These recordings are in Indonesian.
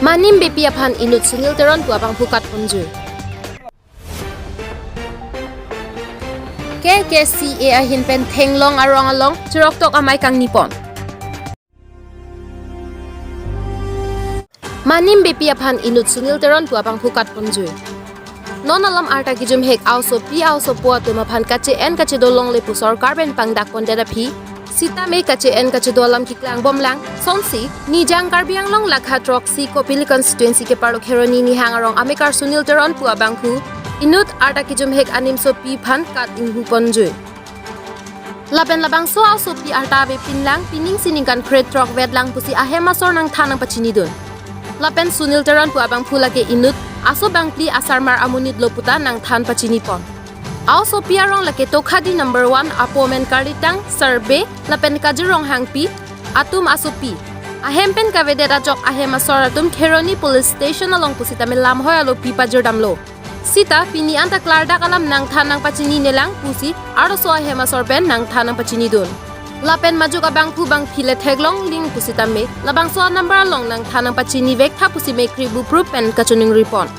Manim bepiapan inut sunil teron tu abang pukat punju. KKCA ahin pen tenglong arong along turok tok amai kang nipon. Manim bepiapan inut sunil teron tu abang pukat punju. Non alam arta gijum hek auso pi auso puat tu mapan kace en kace dolong le pusor karben pangdak pondera pi. Sita me kace en kace dolam kiklang bomlang sonsi ni jang karbiang long lakha trok si Kopili constituency ke parok heroni ni hangarong amikar sunil teron pu abangku inut arta kijum hek anim so pi phan kat inghu ponjui laben labang so auso pi arta be pinlang pining siningkan kret trok wedlang pusi ahema sor nang thanang pachini dun lapen sunil teron pu abang phula ke inut aso bangpli asarmar amunit loputa nang than pachini pon also piarong lake tokhadi number 1 apomen karitang survey lapen kajurong hangpi atum asupi ahempen kavedera jok ahema soratum kheroni police station along pusita melam hoyalo pipa jordamlo sita pini anta klarda kalam nang thanang pachini nelang pusi aro so ahema sorben nang thanang pachini dun lapen majuk abang pu bang phile theglong ling pusita me labang so number long nang thanang pachini vek tha pusi me kribu proof pen kachuning report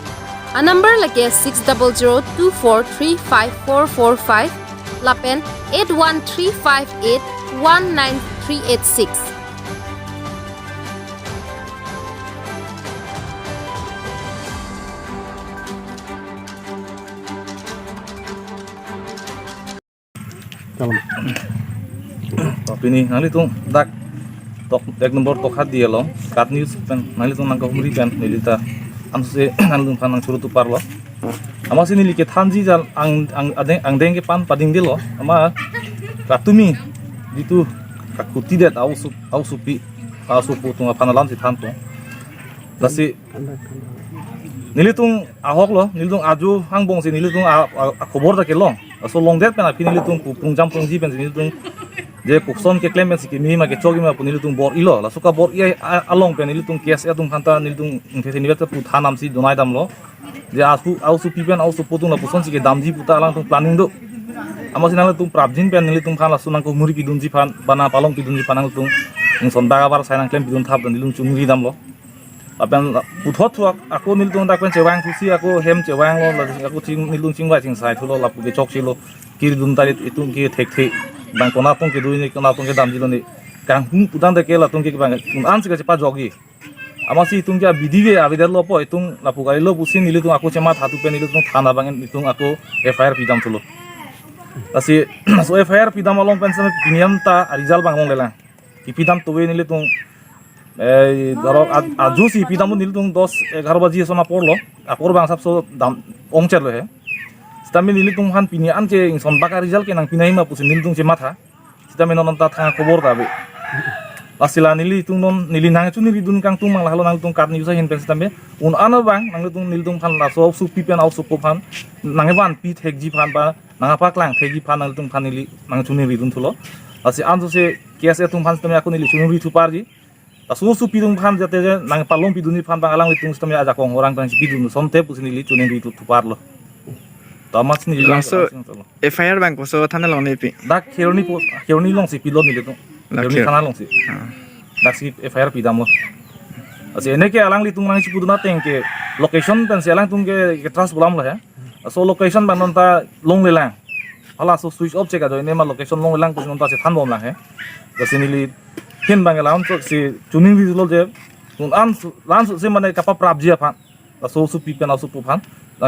a number like 6002435445 lapen 8135819386 Tapi ni nali tung dak tok dek nomor tok hadi lo kat news pen nali tung nang kahumri pen nilita amse nali tung panang suruh tu parlo ama sini like thanji jal ang denge pan pading dilo ama katumi itu kakuti det au supi tung panalam si thanto lasi nilitung ahok lo nilitung aju hangbong si nilitung khobor da kelong so long det pen api nilitung pungjam pungji pen nilitung je pukson ke claim si kimi ma ke chogi ma nilitung bor ilo la suka bor ia along pen nilitung kes ya tung khanta nilitung ngese niwet pu thanam si donai dam lo je au su pi pen au su putung la puson si ke damji puta alang tung planning do ama sinang tung prabjin pen nilitung khan la sunang ko muri ki dunji phan bana palong ki dunji panang tung sondaga bar sainang claim bidun thap nilitung chungri dam lo apen puthot thuak aku nilitung dak pen chewang thusi aku hem chewang lo aku ching nilitung chingwai ching sai thulo lapu ke chok silo kiri dun tarit itung ki thek thek bang kona tung ke duini kona tung ke dam jilo ni kang hung putan de ke la tung ke bang an se ke pa jogi amasi tung ke bidige avidel lo po itung lapu gai lo pusin nilitung aku chema thatu pen nilitung thana bang itung aku FIR pidam thulo asi so FIR pidam along pen sam piniam ta result bang long lela ki pidam to we nilitung ধরো আজুসি পিদামু নিলতুং 10-11 বাজি সনা পড়লো আকর বাং সাবসো দাম অংচের লহে সিতামি নিলতুং হান পিনি আনচে ইনসন বাকা রিজাল্ট কে নাং পিনাই মা পুসি নিলতুং চে মাথা সিতামি নন তা থা খবর দাবে আসিলা নিলিতুং নন নিলি নাং চুনি রিদুন কাং তুং mang lahalo nang tung kat ni usa hin pen sitambe un ana bang nang tung niltung phan la so su pi pen au su ko phan nang ban pi thek ji phan ba nang pa klang thek ji phan nang tung phan nili nang chuni ridun thulo asi anjo se kias tung phan sitambe aku nili chuni ri thu parji su pidung phan jate je nang palong piduni phan bang alang itung stamya aja kong orang bang pidun somte pusini li chunen ri tu parlo tamas ni langsung FIR bang ko so thana long ni pi dak kheroni long si pilon ni le tu kheroni thana long si dak si FIR pidam lo ase ene ke alang li tung nang si puduna teng ke location pen se alang tung ke trust bulam lo he so location bang non ta long le lang hala so switch off che ka do ene ma location long le lang pusin ta se than bom lang he jasini li hin bang laun to si chuning ri lo je un an lan se mane kapa prabji aphan so su pi pen asu pu phan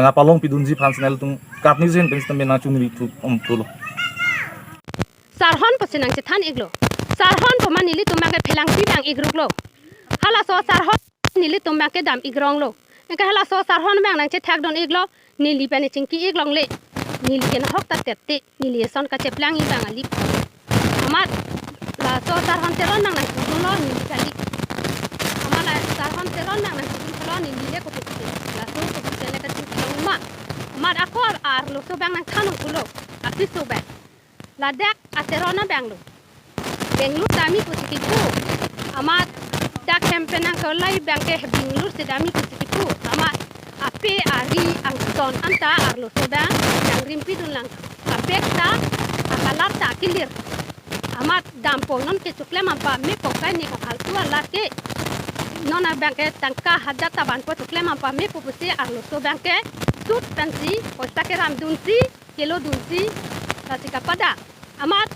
nga palong pidunji phan snel tung kapni jen pen stam na chungri tu tulo sarhon pasinang che than iglo sarhon po manili tumake phelang pi bang igruklo hala so sarhon nili tumake dam igrong lo enka hala so sarhon bang nang che thak don iglo nili pen chingki iglong le nili ken hok ta tette nili son ka che plang i bang ali amat la so sarhon teron nang nang lo nili kali amala sarhon teron nang nang lo nili le ko pete la so ko pete ka chingki ma mat akor ar lo so bang nang thanong ulo ati so bang la dak aterona bang lo Benglur dami kusitiku, amat dak hempenang kolai bangke Benglur sedami kusitiku, amat ape ari angson anta arlo sedang yang rimpi dulang, apek ta akalar ta kilir, amat dampo non ke sukle mampa me pokai ni ko haltu alate, nona bangke tangka hadat taban po tukle mampa me pupusi arlo so bangke tut pensi posta ke ram dunsi kilo dunsi tasika pada amat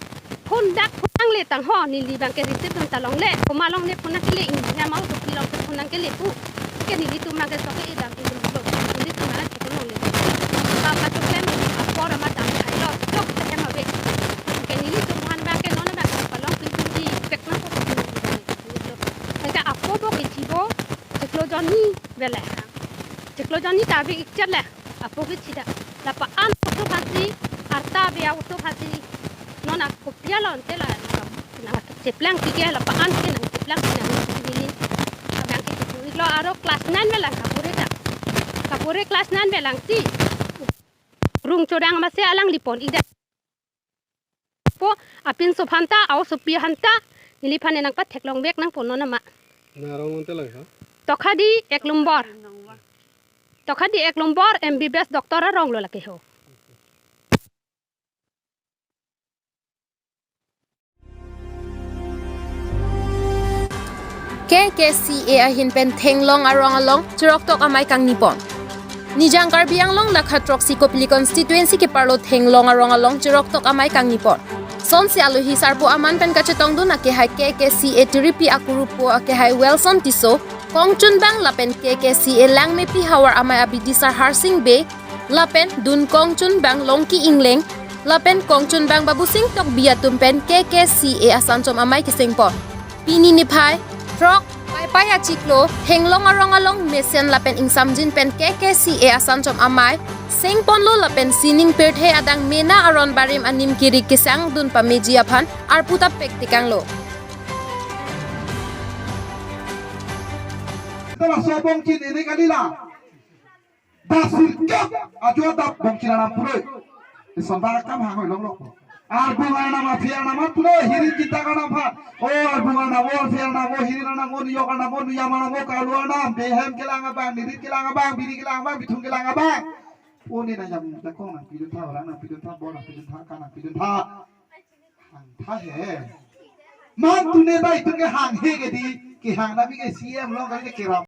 phun dak phunang le tang ho ni li bangke risip dun talong le komalong ne phunang ke le nya mau to pilong ke phunang ke le pu ke ni li tu mangke so ke idam tu lo ni tu mana ke long le ba pa tukle apor ma tang khai lo tok ke ma be ke ni li tu han bangke nona bangke palong tu di pek na po ka apo bo ke tibo teklo joni bele teklo joni tabi ikchat le apo ke chida la pa an to phasi arta be au to phasi nona kopia lon te la na seplang ti ke la pa an ke nang seplang ke nang ni abang ke tu lo aro class 9 bela kapure class 9 belang ti rung chodang ma se alang lipon ida po apin so phanta au so pi hanta nili phane nang pa theklong bek nang pon nona ma narong nonte lang ha tokhadi ek lombor MBBS doktor rong lo lake ho KKCA ahin pen thenglong arong along chirok tok amai kang nipon nijang karbiang long la khatrok sikopili constituency ke parlo thenglong arong along chirok tok amai kang nipon son si alu hisar po aman pen kachetong dun ake hai KKCA tiripi akurupo ake hai Wilson tiso kongchun bang lapen KKCA langme pi hawar amai abidisar harsing be lapen dun kongchun bang longki ingleng lapen kongchun bang babusing tok biatum pen KKCA asanchom amai kisengpon pini niphai trok pai achiklo henglong arong along mesen lapen ingsamjin pen KKCA asanchom amai sengponlo lapen sining perthe adang mena aron barim anim kiri kisang dun pameji aphan arputa pektikanglo Tala sobong kin ini kalila dasirka ajo da bongkina nam pure isondara kam hangoi long lok albunga nama fiya nama pure hirin kita kana pha o albunga nama o fiya nama o hirin nama o yoga nama o yama nama o kalua nama behem kelanga bang nirit kelanga bang biri kelanga bang bitung kelanga bang o ni na jam da kong na pidun tha ora na pidun tha bona pidun tha kana pidun tha hang tha he man tune dai tunge hang he ke di ki hang na bi ke CM long ka ke